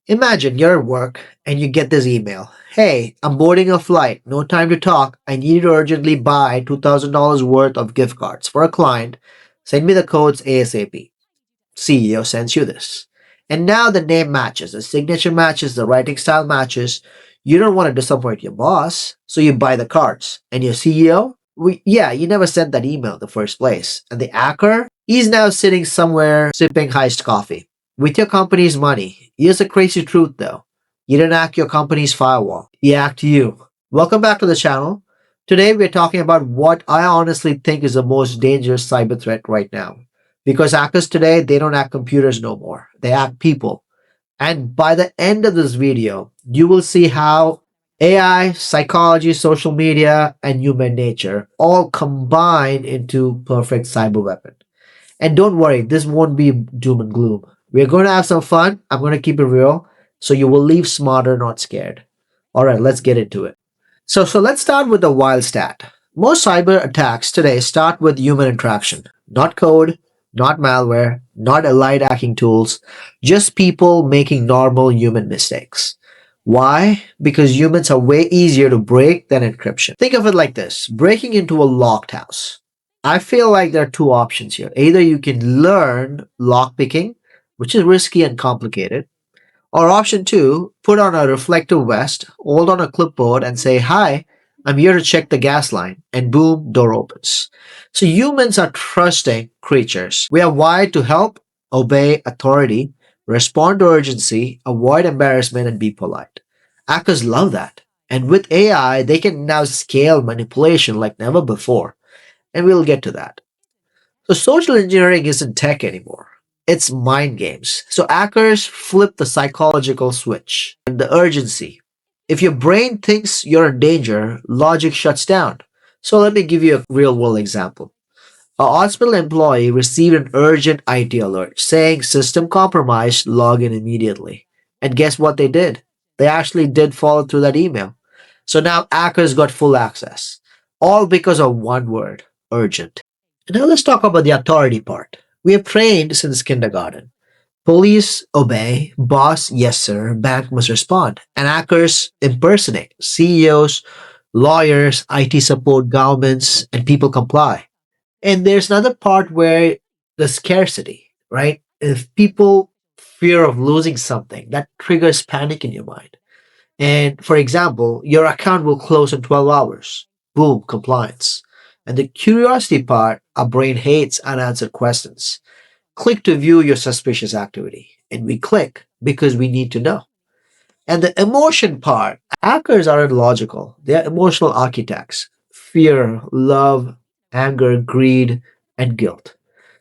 Imagine you're at work and you get this email. Hey, I'm boarding a flight. No time to talk. I need to urgently buy $2,000 worth of gift cards for a client. Send me the codes ASAP. CEO sends you this. And now the name matches, the signature matches, the writing style matches. You don't want to disappoint your boss, so you buy the cards. And your CEO? Yeah, you never sent that email in the first place. And the hacker? He's now sitting somewhere sipping iced coffee. With your company's money. Here's the crazy truth though. You didn't hack your company's firewall. He hacked you. Welcome back to the channel. Today we're talking about what I honestly think is the most dangerous cyber threat right now. Because hackers today, they don't hack computers no more. They hack people. And by the end of this video, you will see how AI, psychology, social media, and human nature all combine into perfect cyber weapon. And don't worry, this won't be doom and gloom. We're going to have some fun. I'm going to keep it real. So you will leave smarter, not scared. All right, let's get into it. So let's start with the wild stat. Most cyber attacks today start with human interaction, not code, not malware, not allied hacking tools, just people making normal human mistakes. Why? Because humans are way easier to break than encryption. Think of it like this, breaking into a locked house. I feel like there are two options here. Either you can learn lockpicking, which is risky and complicated, or option two, put on a reflective vest, hold on a clipboard and say, hi, I'm here to check the gas line, and boom, door opens. So humans are trusting creatures. We are wired to help, obey authority, respond to urgency, avoid embarrassment, and be polite. Hackers love that. And with AI, they can now scale manipulation like never before. And we'll get to that. So social engineering isn't tech anymore. It's mind games. So hackers flip the psychological switch and the urgency. If your brain thinks you're in danger, logic shuts down. So let me give you a real world example. A hospital employee received an urgent IT alert saying system compromised, log in immediately. And guess what they did? They actually did follow through that email. So now hackers got full access. All because of one word, urgent. Now let's talk about the authority part. We have trained since kindergarten. Police obey, boss, yes sir, bank must respond. And hackers impersonate CEOs, lawyers, IT support, governments, and people comply. And there's another part where the scarcity, right? If people fear of losing something, that triggers panic in your mind. And for example, your account will close in 12 hours. Boom, compliance. And the curiosity part, our brain hates unanswered questions. Click to view your suspicious activity. And we click because we need to know. And the emotion part, hackers aren't logical. They're emotional architects. Fear, love, anger, greed, and guilt.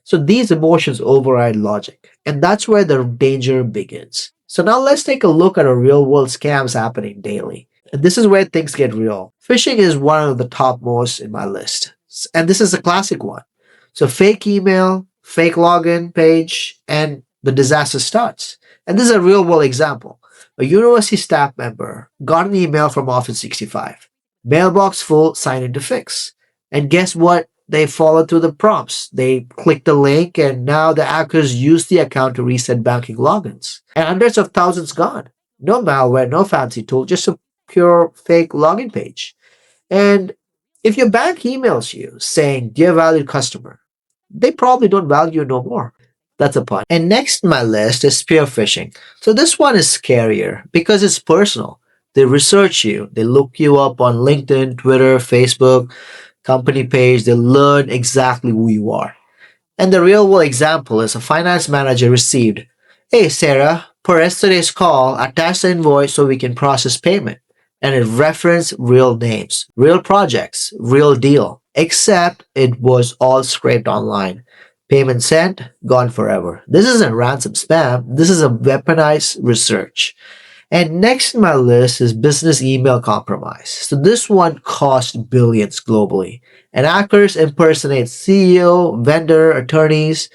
So these emotions override logic. And that's where the danger begins. So now let's take a look at a real world scams happening daily. And this is where things get real. Phishing is one of the topmost in my list. And this is a classic one. So fake email, fake login page, and the disaster starts. And this is a real world example. A university staff member got an email from Office 65. Mailbox full, sign in to fix. And guess what? They followed through the prompts. They clicked the link and now the hackers use the account to reset banking logins. And hundreds of thousands gone. No malware, no fancy tool, just a pure fake login page. And if your bank emails you saying, dear valued customer, they probably don't value you no more. That's a pun. And next on my list is spear phishing. So this one is scarier because it's personal. They research you. They look you up on LinkedIn, Twitter, Facebook, company page. They learn exactly who you are. And the real world example is a finance manager received, hey Sarah, per yesterday's call, attach the invoice so we can process payment. And it referenced real names, real projects, real deal. Except it was all scraped online. Payment sent, gone forever. This isn't ransom spam. This is a weaponized research. And next on my list is business email compromise. So this one cost billions globally. And hackers impersonate CEO, vendor, attorneys,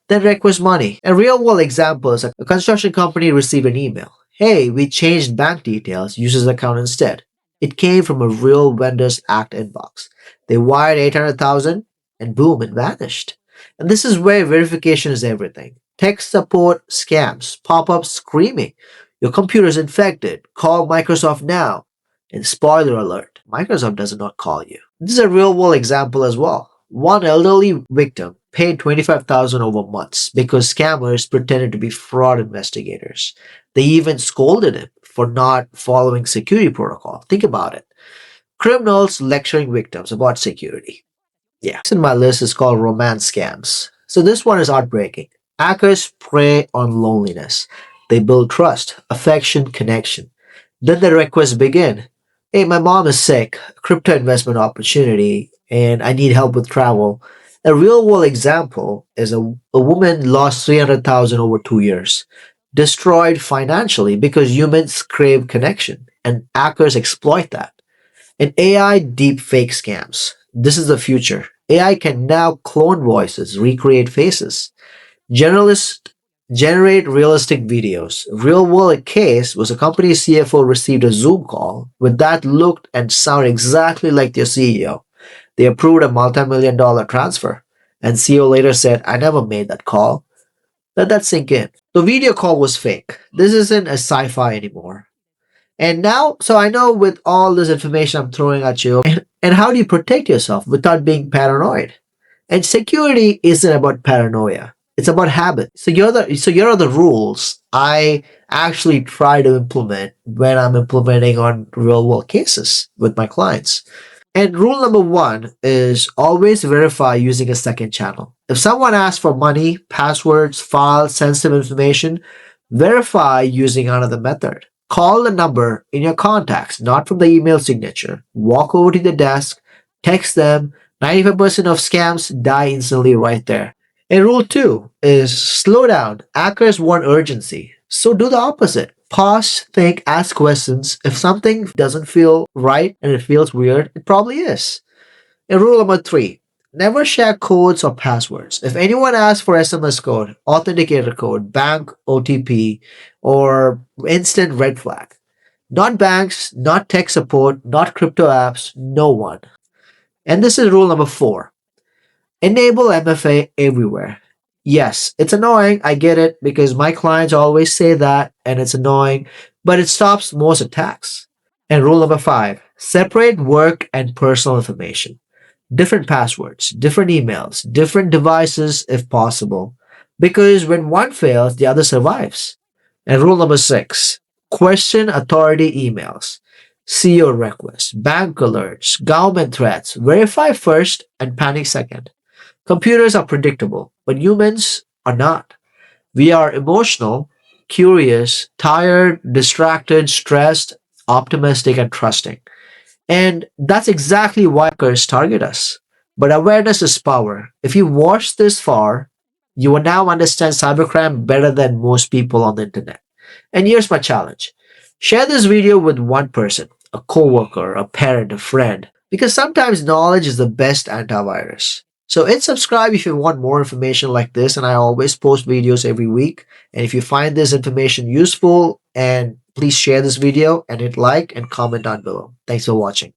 then request money. A real world example is a construction company received an email. Hey, we changed bank details, use this account instead. It came from a real vendor's act inbox. They wired 800,000 and boom, it vanished. And this is where verification is everything. Tech support scams pop up screaming. Your computer is infected. Call Microsoft now. And spoiler alert, Microsoft does not call you. This is a real world example as well. One elderly victim paid 25,000 over months because scammers pretended to be fraud investigators. They even scolded him for not following security protocol. Think about it. Criminals lecturing victims about security. Yeah. Next in my list is called romance scams. So this one is heartbreaking. Hackers prey on loneliness. They build trust, affection, connection. Then the requests begin. Hey, my mom is sick, crypto investment opportunity, and I need help with travel. A real world example is a woman lost 300,000 over 2 years, destroyed financially because humans crave connection, and hackers exploit that. And AI deepfake scams. This is the future. AI can now clone voices, recreate faces. Generalists generate realistic videos. Real world case was a company CFO received a Zoom call with that looked and sounded exactly like their CEO. They approved a multi-million dollar transfer. And CEO later said, I never made that call. Let that sink in. The video call was fake. This isn't a sci-fi anymore. And now, so I know with all this information I'm throwing at you, and how do you protect yourself without being paranoid? And security isn't about paranoia. It's about habit. So here are the rules I actually try to implement when I'm implementing on real world cases with my clients. And rule number one is always verify using a second channel. If someone asks for money, passwords, files, sensitive information, verify using another method. Call the number in your contacts, not from the email signature. Walk over to the desk, text them. 95% of scams die instantly right there. And rule two is slow down. Hackers want urgency. So do the opposite. Pause, think, ask questions. If something doesn't feel right and it feels weird, it probably is. And rule number three, never share codes or passwords. If anyone asks for SMS code, authenticator code, bank OTP, or instant red flag, not banks, not tech support, not crypto apps, no one. And this is rule number four. Enable MFA everywhere. Yes, it's annoying. I get it because my clients always say that and it's annoying, but it stops most attacks. And rule number five, separate work and personal information. Different passwords, different emails, different devices if possible. Because when one fails, the other survives. And rule number six, question authority emails. CEO requests, bank alerts, government threats. Verify first and panic second. Computers are predictable, but humans are not. We are emotional, curious, tired, distracted, stressed, optimistic, and trusting. And that's exactly why hackers target us. But awareness is power. If you watched this far, you will now understand cybercrime better than most people on the internet. And here's my challenge. Share this video with one person, a coworker, a parent, a friend, because sometimes knowledge is the best antivirus. So hit subscribe if you want more information like this, and I always post videos every week. And if you find this information useful, and please share this video and hit like and comment down below. Thanks for watching.